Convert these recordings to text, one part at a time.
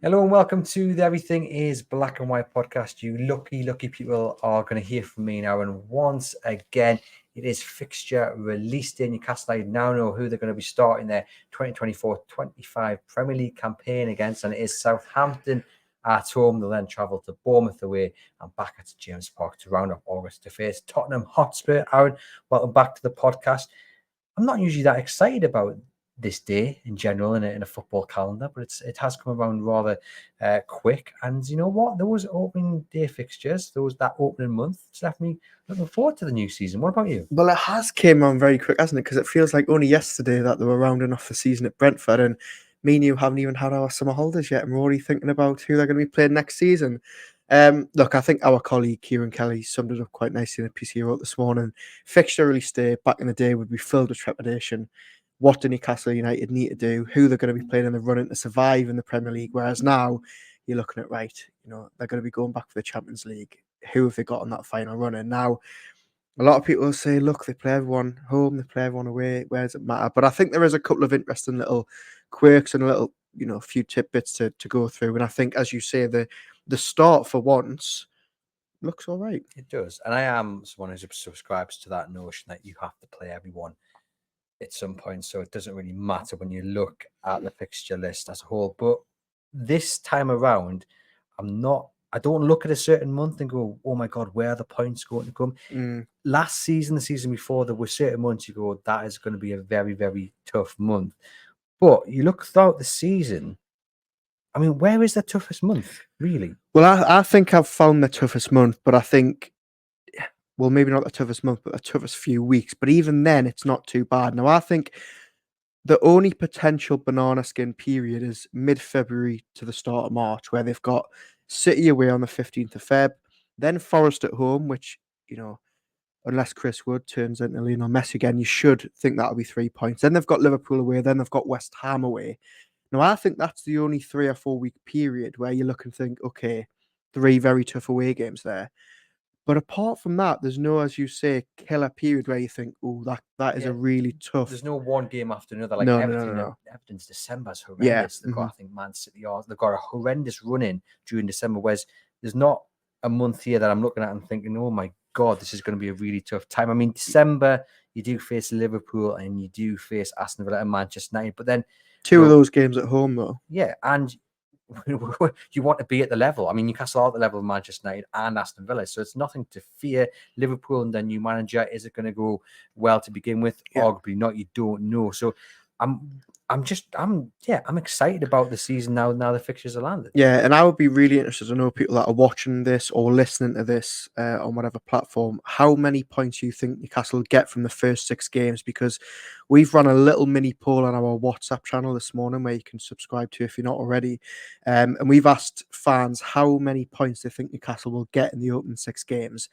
Hello and welcome to the Everything is Black and White podcast. You lucky people are going to hear from me now. And once again, it is fixture released in Newcastle United now know who they're going to be starting their 2024-25 Premier League campaign against. And it is Southampton at home. They'll then travel to Bournemouth away and back at James Park to round up August to face Tottenham Hotspur. Aaron, welcome back to the podcast. I'm not usually that excited about this day in general in a football calendar, but it has come around rather quick. And you know what? Those opening day fixtures, that opening month, it's left me looking forward to the new season. What about you? Well, it has came on very quick, hasn't it? Because it feels like only yesterday that they were rounding off the season at Brentford, and me and you haven't even had our summer holidays yet, and we're already thinking about who they're going to be playing next season. Look, I think our colleague Kieran Kelly summed it up quite nicely in a piece he wrote this morning. Fixture release day back in the day would be filled with trepidation. What do Newcastle United need to do? Who they're going to be playing in the running to survive in the Premier League? Whereas now you're looking at, right, they're going to be going back for the Champions League. Who have they got on that final run? And now a lot of people will say, look, they play everyone home, they play everyone away. Where does it matter? But I think there is a couple of interesting little quirks and a little, few tidbits to go through. And I think, as you say, the start for once looks all right. It does. And I am someone who subscribes to that notion that you have to play everyone at some point. So it doesn't really matter when you look at the fixture list as a whole. But this time around, I don't look at a certain month and go, oh my God, where are the points going to come? Last season, the season before, there were certain months you go, that is going to be a very, very tough month. But you look throughout the season, I mean, where is the toughest month, really? Well, I think I've found the toughest month, but I think, well, maybe not the toughest month, but the toughest few weeks. But even then, it's not too bad. Now, I think the only potential banana skin period is mid-February to the start of March, where they've got City away on the 15th of Feb, then Forest at home, which, unless Chris Wood turns into Lionel Messi again, you should think that'll be 3 points. Then they've got Liverpool away, then they've got West Ham away. Now, I think that's the only 3 or 4 week period where you look and think, okay, 3 very tough away games there. But apart from that, there's no, as you say, killer period where you think, oh, that is a really tough. There's no one game after another. Like No. Everton's December's horrendous. They've got, I think, Man City, they've got a horrendous run in during December, whereas there's not a month here that I'm looking at and thinking, oh my God, this is going to be a really tough time. I mean, December, you do face Liverpool and you do face Aston Villa and Manchester United, but then 2 of those games at home, though. Yeah, and you want to be at the level. I mean, Newcastle are at the level of Manchester United and Aston Villa, so it's nothing to fear. Liverpool and their new manager, is it going to go well to begin with? Yeah. Arguably not. You don't know. So I'm excited about the season now the fixtures are landed. Yeah, and I would be really interested to know, people that are watching this or listening to this on whatever platform, how many points you think Newcastle get from the first 6 games, because we've run a little mini poll on our WhatsApp channel this morning where you can subscribe to if you're not already, and we've asked fans how many points they think Newcastle will get in the opening 6 games.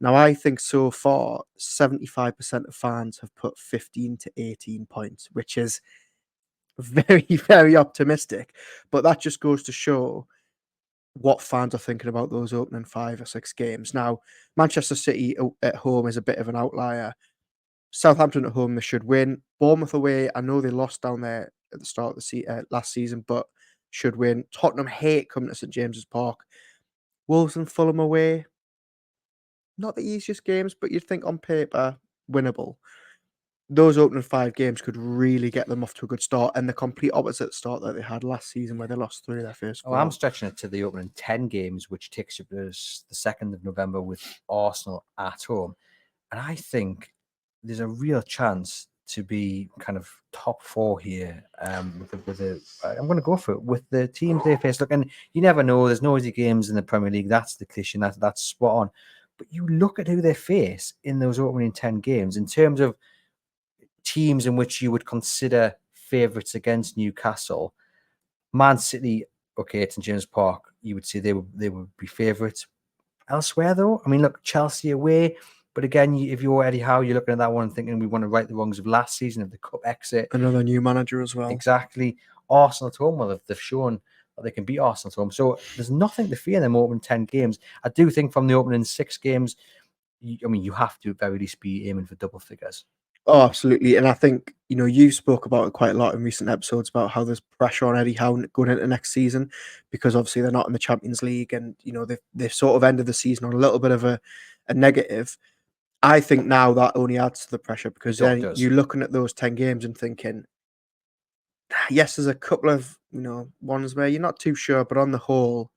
Now, I think so far 75% of fans have put 15 to 18 points, which is very, very optimistic, but that just goes to show what fans are thinking about those opening 5 or 6 games. Now, Manchester City at home is a bit of an outlier. Southampton at home, they should win. Bournemouth away, I know they lost down there at the start of the last season, but should win. Tottenham hate coming to St James's Park. Wolves and Fulham away, not the easiest games, but you'd think on paper winnable. Those opening 5 games could really get them off to a good start, and the complete opposite start that they had last season, where they lost 3 of their first 4. I'm stretching it to the opening 10 games, which takes you to the 2nd of November with Arsenal at home. And I think there's a real chance to be kind of top 4 here. I'm going to go for it with the teams they face. Look, and you never know. There's no easy games in the Premier League. That's the cliche. That's spot on. But you look at who they face in those opening 10 games in terms of teams in which you would consider favourites against Newcastle. Man City, okay, it's in James Park. You would say they would be favourites. Elsewhere, though, I mean, look, Chelsea away. But again, if you're Eddie Howe, you're looking at that one and thinking we want to right the wrongs of last season, of the cup exit. Another new manager as well. Exactly. Arsenal at home, well, they've shown that they can beat Arsenal at home. So there's nothing to fear in them opening 10 games. I do think from the opening 6 games, you have to at very least be aiming for double figures. Oh, absolutely. And I think you spoke about it quite a lot in recent episodes about how there's pressure on Eddie Howe going into next season because obviously they're not in the Champions League and they've sort of ended the season on a little bit of a negative. I think now that only adds to the pressure because then does. you're looking at those 10 games and thinking, yes, there's a couple of ones where you're not too sure, but on the whole,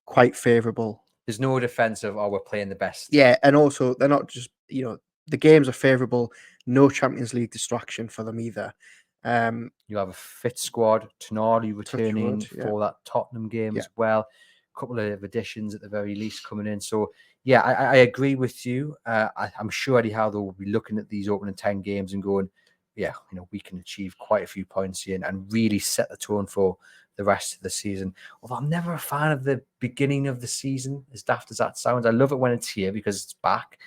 quite favourable. There's no defense of, we're playing the best. Yeah, and also they're not just the games are favourable. No Champions League distraction for them either. You have a fit squad. Tonali returning for that Tottenham game as well. A couple of additions at the very least coming in. So yeah, I agree with you. I'm sure Eddie Howe will be looking at these opening 10 games and going, yeah, we can achieve quite a few points here and really set the tone for the rest of the season. Although I'm never a fan of the beginning of the season, as daft as that sounds. I love it when it's here because it's back.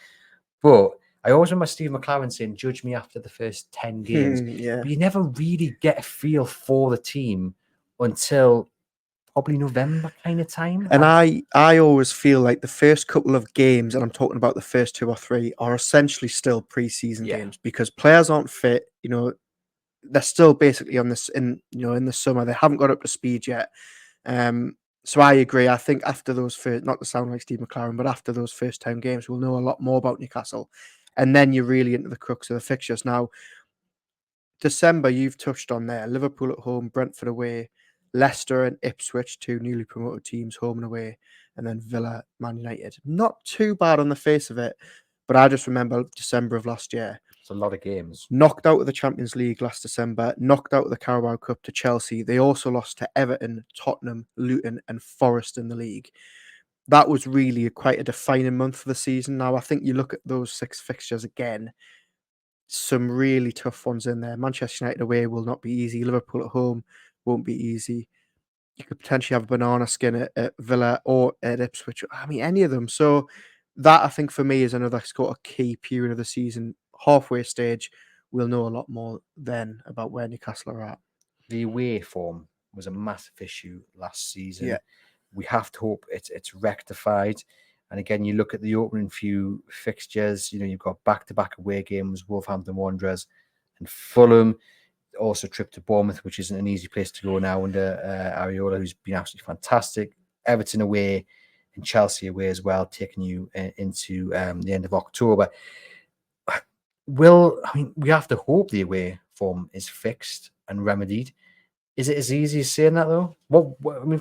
But I always remember Steve McLaren saying, judge me after the first 10 games. But you never really get a feel for the team until probably November kind of time. And I always feel like the first couple of games, and I'm talking about the first 2 or 3, are essentially still pre-season games because players aren't fit. They're still basically on this in the summer. They haven't got up to speed yet. So I agree. I think after those first, not to sound like Steve McLaren, but after those first 10 games, we'll know a lot more about Newcastle. And then you're really into the crux of the fixtures. Now, December, you've touched on there. Liverpool at home, Brentford away, Leicester and Ipswich, 2 newly promoted teams, home and away, and then Villa, Man United. Not too bad on the face of it, but I just remember December of last year. It's a lot of games. Knocked out of the Champions League last December, knocked out of the Carabao Cup to Chelsea. They also lost to Everton, Tottenham, Luton, and Forest in the league. That was really quite a defining month for the season. Now, I think you look at those 6 fixtures again, some really tough ones in there. Manchester United away will not be easy. Liverpool at home won't be easy. You could potentially have a banana skin at Villa or at Ipswich. I mean, any of them. So that, I think, for me, is another sort of key period of the season. Halfway stage, we'll know a lot more then about where Newcastle are at. The away form was a massive issue last season. Yeah. We have to hope it's rectified. And again, you look at the opening few fixtures, you've got back-to-back away games, Wolverhampton Wanderers and Fulham. Also trip to Bournemouth, which isn't an easy place to go now under Areola, who's been absolutely fantastic. Everton away and Chelsea away as well, taking you into the end of October. We have to hope the away form is fixed and remedied. Is it as easy as saying that though?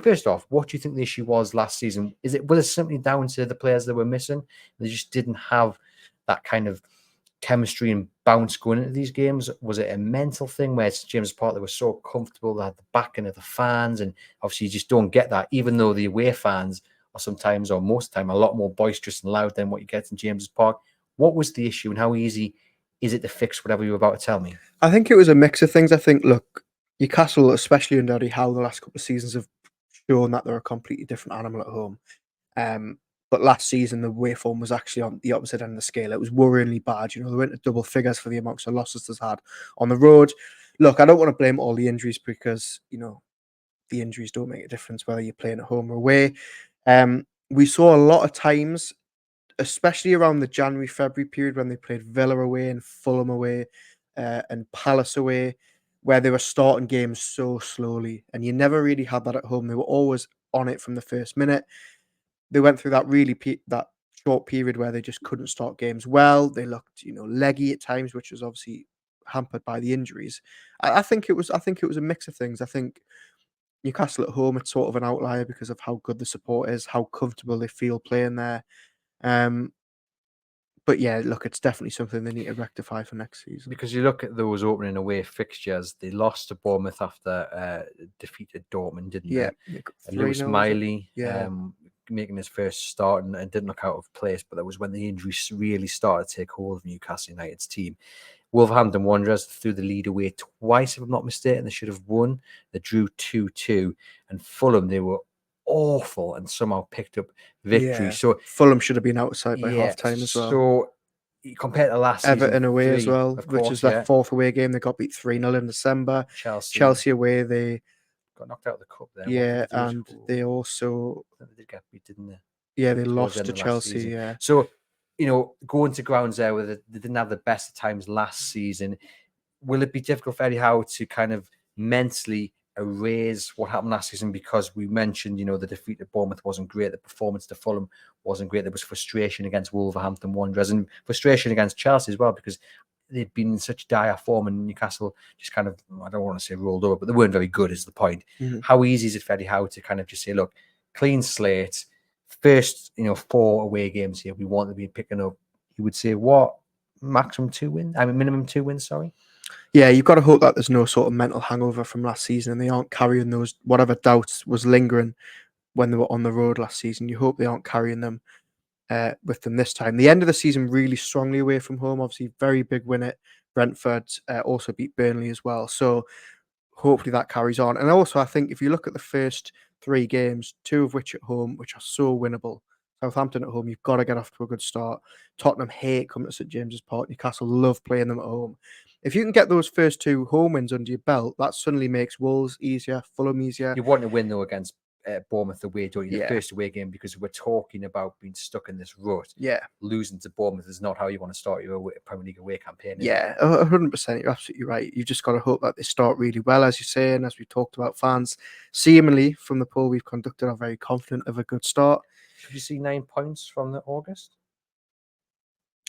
First off, what do you think the issue was last season? Was it simply down to the players that were missing? They just didn't have that kind of chemistry and bounce going into these games? Was it a mental thing where it's James Park, they were so comfortable, they had the backing of the fans, and obviously you just don't get that, even though the away fans are sometimes, or most of the time, a lot more boisterous and loud than what you get in James's Park. What was the issue and how easy is it to fix whatever you were about to tell me? I think it was a mix of things. I think, look, Newcastle, especially under Eddie Howe, the last couple of seasons have shown that they're a completely different animal at home. But last season, the away form was actually on the opposite end of the scale. It was worryingly bad. They went to double figures for the amounts of losses they've had on the road. Look, I don't want to blame all the injuries because, the injuries don't make a difference whether you're playing at home or away. We saw a lot of times, especially around the January, February period when they played Villa away and Fulham away and Palace away, where they were starting games so slowly. And you never really had that at home. They were always on it from the first minute. They went through that that short period where they just couldn't start games well. They looked, leggy at times, which was obviously hampered by the injuries. I think it was a mix of things. I think Newcastle at home, it's sort of an outlier because of how good the support is, how comfortable they feel playing there. But yeah, look, it's definitely something they need to rectify for next season. Because you look at those opening away fixtures, they lost to Bournemouth after defeated Dortmund, didn't they? Lewis Miley making his first start and didn't look out of place, but that was when the injuries really started to take hold of Newcastle United's team. Wolverhampton Wanderers threw the lead away twice, if I'm not mistaken. They should have won. They drew 2-2. And Fulham, they were awful and somehow picked up victory. So Fulham should have been outside by half time as well. So compared to last Everton season, away as well, which is their 4th away game. They got beat 3-0 in December. Chelsea away, they got knocked out of the cup there. Yeah, and they also they did get beat, didn't they? Yeah, they lost to Chelsea. Yeah. So going to grounds there where they didn't have the best of times last season. will it be difficult for Eddie Howe to kind of mentally erase what happened last season? Because we mentioned, the defeat at Bournemouth wasn't great, the performance to Fulham wasn't great, there was frustration against Wolverhampton Wanderers and frustration against Chelsea as well, because they'd been in such dire form, and Newcastle just kind of, I don't want to say rolled over, but they weren't very good is the point. How easy is it for Eddie Howe to kind of just say, look, clean slate, first 4 away games here, we want to be picking up, he would say, what, minimum 2 wins, sorry? Yeah, you've got to hope that there's no sort of mental hangover from last season and they aren't carrying those, whatever doubts was lingering when they were on the road last season. You hope they aren't carrying them with them this time. The end of the season really strongly away from home. Obviously, very big win at Brentford, also beat Burnley as well. So hopefully that carries on. And also, I think if you look at the first 3 games, 2 of which at home, which are so winnable. Southampton at home, you've got to get off to a good start. Tottenham hate coming to St James's Park. Newcastle love playing them at home. If you can get those first 2 home wins under your belt, that suddenly makes Wolves easier, Fulham easier. You want to win, though, against Bournemouth away, don't you? The Yeah. first away game, because we're talking about being stuck in this rut. Yeah. Losing to Bournemouth is not how you want to start your Premier League away campaign. Is it? Yeah, 100%. You're absolutely right. You've just got to hope that they start really well, as you say, and as we talked about, fans seemingly from the poll we've conducted are very confident of a good start. Should you see 9 points from the August?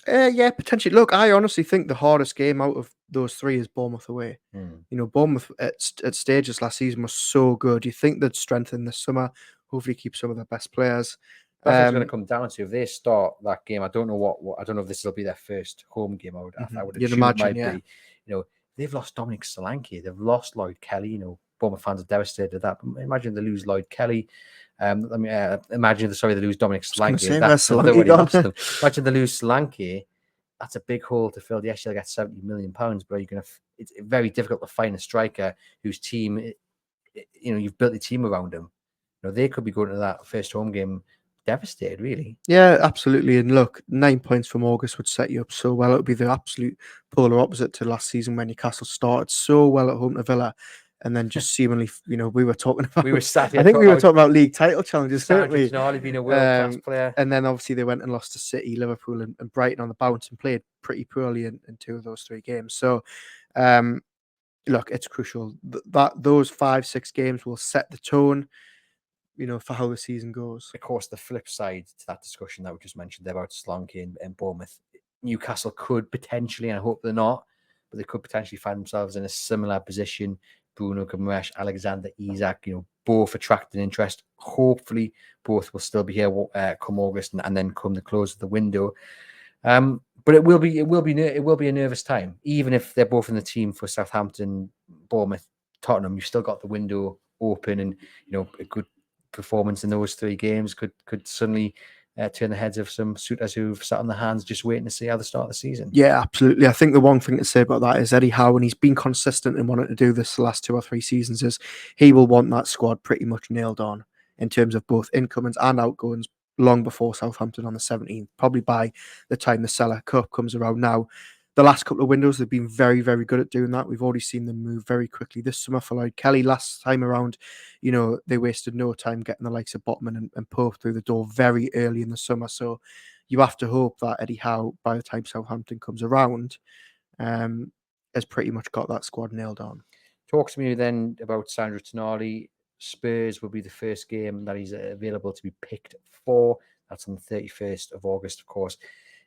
Yeah, potentially. Look, I honestly think the hardest game out of those 3 is Bournemouth away. Bournemouth at stages last season was so good. You think they'd strengthen this summer, hopefully keep some of their best players. That's what it's going to come down to. If they start that game, I don't know what I don't know if this will be their first home game. I would You'd assume imagine, it might be. They've lost Dominic Solanke, they've lost Lloyd Kelly. Bournemouth fans are devastated at that. But imagine they lose Lloyd Kelly. Imagine they lose Dominic Solanke. Imagine they lose Solanke. That's a big hole to fill. Yes, you'll get £70 million, but it's very difficult to find a striker whose team, you've built your team around him. They could be going to that first home game devastated, really. Yeah, absolutely. And look, 9 points from August would set you up so well. It would be the absolute polar opposite to last season when Newcastle started so well at home to Villa. And then just seemingly, we were talking about. We were sat here. I think we were talking about league title challenges, weren't we? Sandro Tonali being a world-class player. And then obviously they went and lost to City, Liverpool, and Brighton on the bounce and played pretty poorly in 2 of those 3 games. So, look, it's crucial that those 5-6 games will set the tone, for how the season goes. Of course, the flip side to that discussion that we just mentioned about Solanke and Bournemouth, Newcastle could potentially, and I hope they're not, but they could potentially find themselves in a similar position. Bruno Guimaraes, Alexander Isak, both attracting interest. Hopefully, both will still be here come August and then come the close of the window. But it will be a nervous time, even if they're both in the team for Southampton, Bournemouth, Tottenham. You've still got the window open, and a good performance in those 3 games could suddenly turn the heads of some suitors who've sat on their hands just waiting to see how they start the season. Yeah, absolutely. I think the one thing to say about that is Eddie Howe, and he's been consistent in wanting to do this the last 2 or 3 seasons, is he will want that squad pretty much nailed on in terms of both incomings and outgoings long before Southampton on the 17th, probably by the time the Cellar Cup comes around. Now, the last couple of windows, they've been very, very good at doing that. We've already seen them move very quickly this summer for Lloyd Kelly. Last time around, they wasted no time getting the likes of Botman and Pope through the door very early in the summer. So you have to hope that Eddie Howe, by the time Southampton comes around, has pretty much got that squad nailed on. Talk to me then about Sandro Tonali. Spurs will be the first game that he's available to be picked for. That's on the 31st of August, of course.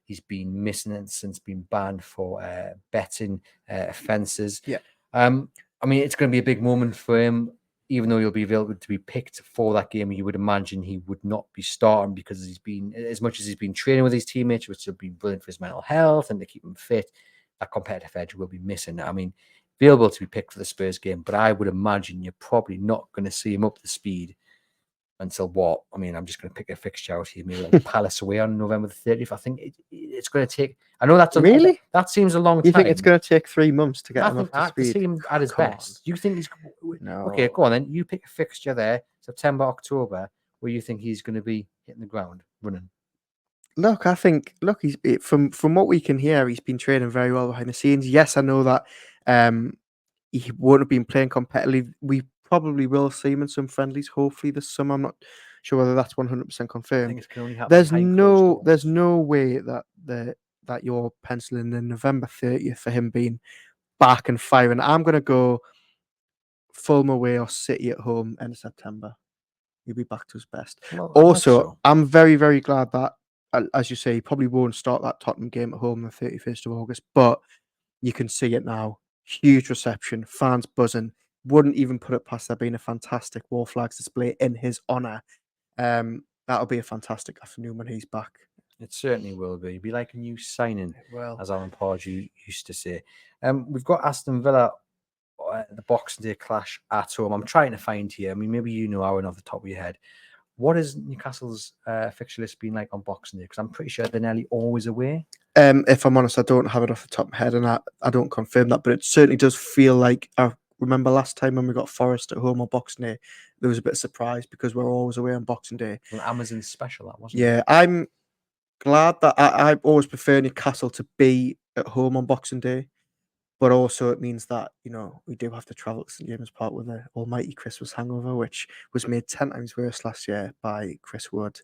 He's been missing it since being banned for betting offences. Yeah. It's going to be a big moment for him, even though he'll be available to be picked for that game. You would imagine he would not be starting because he's been, as much as he's been training with his teammates, which have been brilliant for his mental health and to keep him fit, that competitive edge will be missing. Available to be picked for the Spurs game, but I would imagine you're probably not going to see him up to speed until what? I'm just going to pick a fixture out here. Maybe like Palace away on November the 30th. I think it's going to take. I know that's really. That seems a long time. You think it's going to take 3 months to get him up to speed? To see him at his best. You think he's no? Okay, go on then. You pick a fixture there, September, October, where you think he's going to be hitting the ground running. Look, I think he's from what we can hear, he's been training very well behind the scenes. Yes, I know that he won't have been playing competitively. We probably will see him in some friendlies, hopefully this summer. I'm not sure whether that's 100% confirmed. I think it can only happen. There's no way that you're penciling in November 30th for him being back and firing. I'm going to go Fulham away or City at home end of September. He'll be back to his best. Well, I hope Also, so. I'm very, very glad that, as you say, he probably won't start that Tottenham game at home on the 31st of August, but you can see it now. Huge reception, fans buzzing. Wouldn't even put it past there being a fantastic War Flags display in his honour. That'll be a fantastic afternoon when he's back. It certainly will be. It'll be like a new signing, Well, as Alan Pardew used to say. We've got Aston Villa, the Boxing Day clash at home. I'm trying to find here. I mean, maybe you know Aaron off the top of your head. What has Newcastle's fixture list been like on Boxing Day? Because I'm pretty sure they're nearly always away. If I'm honest, I don't have it off the top of my head, and I don't confirm that, but it certainly does feel like I remember last time when we got Forest at home on Boxing Day, there was a bit of surprise because we're always away on Boxing Day. An Amazon special, that wasn't it? Yeah, I'm glad that I always prefer Newcastle to be at home on Boxing Day, but also it means that, you know, we do have to travel to St James Park with the almighty Christmas hangover, which was made 10 times worse last year by Chris Wood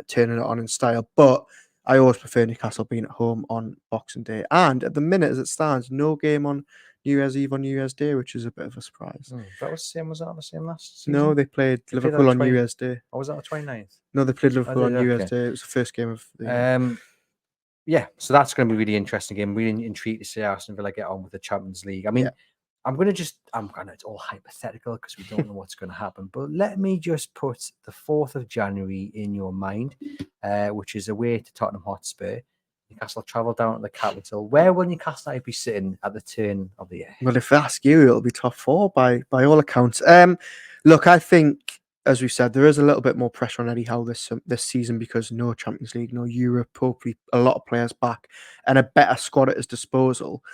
turning it on in style. But I always prefer Newcastle being at home on Boxing Day. And at the minute, as it stands, no game on New Year's Eve or New Year's Day, which is a bit of a surprise. That was the same last season? No, they played They played Liverpool on on New Year's Day. Or was that the 29th? No, they played Liverpool on did, New Year's okay. Day. It was the first game of the year. Yeah, so that's going to be really interesting game. Really intrigued to see Aston Villa get on with the Champions League. I mean, I'm going to it's all hypothetical because we don't know what's going to happen. But let me just put the 4th of January in your mind, which is away to Tottenham Hotspur. Newcastle travel down to the capital. Where will Newcastle United be sitting at the turn of the year? Well, if I ask you, it'll be top 4 by all accounts. Look, I think, as we said, there is a little bit more pressure on Eddie Howe this season because no Champions League, no Europe, hopefully a lot of players back and a better squad at his disposal.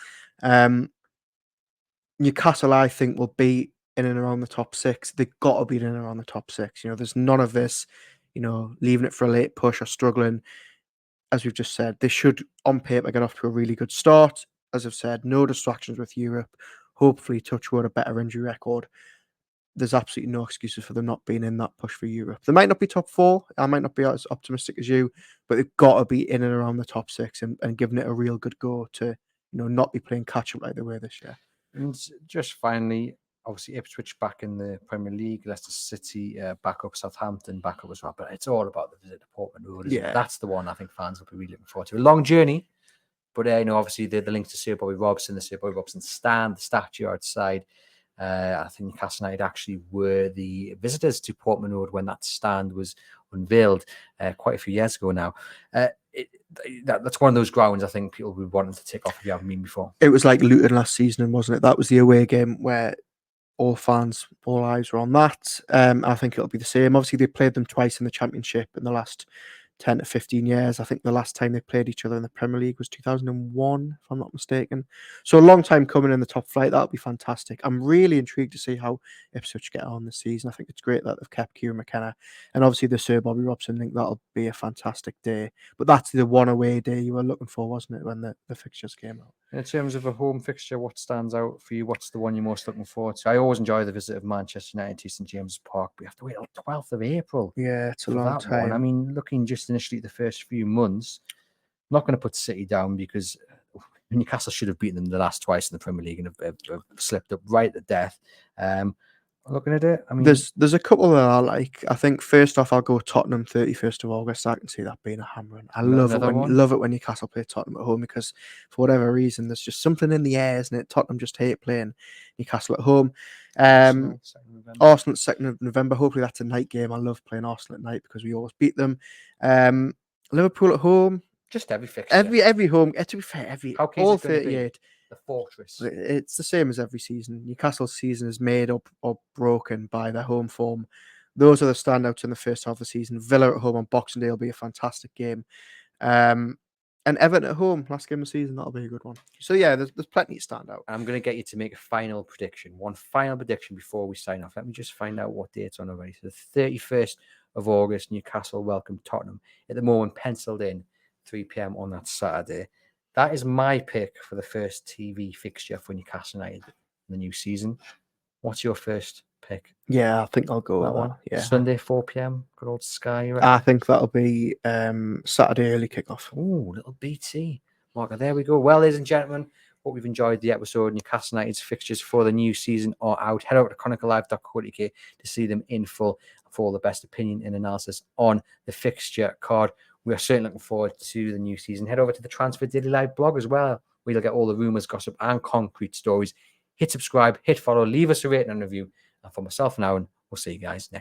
Newcastle, I think, will be in and around the top 6. They've got to be in and around the top 6. You know, there's none of this, you know, leaving it for a late push or struggling. As we've just said, they should, on paper, get off to a really good start. As I've said, no distractions with Europe. Hopefully, touch wood, a better injury record. There's absolutely no excuses for them not being in that push for Europe. They might not be top 4. I might not be as optimistic as you, but they've got to be in and around the top 6 and giving it a real good go to, you know, not be playing catch up like they were this year. And just finally, obviously Ipswich back in the Premier League, Leicester City back up, Southampton back up as well. But it's all about the visit to Portman Road, isn't it? That's the one I think fans will be really looking forward to. A long journey, but you know, obviously the links to Sir Bobby Robson, the Sir Bobby Robson stand, the statue outside. I think Newcastle United actually were the visitors to Portman Road when that stand was unveiled quite a few years ago now. That's one of those grounds I think people would be wanting to tick off if you haven't been before. It was like Luton last season, wasn't it? That was the away game where all fans, all eyes were on that. I think it'll be the same. Obviously, they played them twice in the Championship in the last 10 to 15 years. I think the last time they played each other in the Premier League was 2001, if I'm not mistaken. So a long time coming in the top flight. That'll be fantastic. I'm really intrigued to see how Ipswich get on this season. I think it's great that they've kept Kieran McKenna. And obviously the Sir Bobby Robson link, that'll be a fantastic day. But that's the one away day you were looking for, wasn't it, when the fixtures came out? In terms of a home fixture, what stands out for you? What's the one you're most looking forward to? I always enjoy the visit of Manchester United to St James's Park. We have to wait till 12th of April. Yeah, it's a long time. One. I mean, looking just initially at the first few months, I'm not going to put City down because Newcastle should have beaten them the last twice in the Premier League and have slipped up right at death. Looking at it, I mean, there's a couple that I like. I think first off, I'll go Tottenham 31st of August. I can see that being a hammering. I love it when Newcastle play Tottenham at home because for whatever reason, there's just something in the air, isn't it? Tottenham just hate playing Newcastle at home. Arsenal 2nd of November. Hopefully that's a night game. I love playing Arsenal at night because we always beat them. Liverpool at home. Just every fixture. Every home. To be fair, all 38. The fortress. It's the same as every season. Newcastle's season is made up or broken by their home form. Those are the standouts in the first half of the season. Villa at home on Boxing Day will be a fantastic game. And Everton at home, last game of the season, that'll be a good one. So yeah, there's plenty to stand out. I'm going to get you to make a final prediction. One final prediction before we sign off. Let me just find out what date's on already. So the 31st of August, Newcastle welcome Tottenham. At the moment, penciled in 3 p.m. on that Saturday. That is my pick for the first TV fixture for Newcastle United in the new season. What's your first pick? Yeah, I think I'll go with that. Yeah. Sunday, 4 p.m. Good old Sky. I think that'll be Saturday early kickoff. Oh, little BT. Mark, there we go. Well, ladies and gentlemen, Hope you've enjoyed the episode. Newcastle United's fixtures for the new season are out. Head over to chroniclelive.co.uk to see them in full for all the best opinion and analysis on the fixture card. We are certainly looking forward to the new season. Head over to the Transfer Daily Live blog as well, where you'll get all the rumours, gossip, and concrete stories. Hit subscribe, hit follow, leave us a rating and review. And for myself and Aaron, we'll see you guys next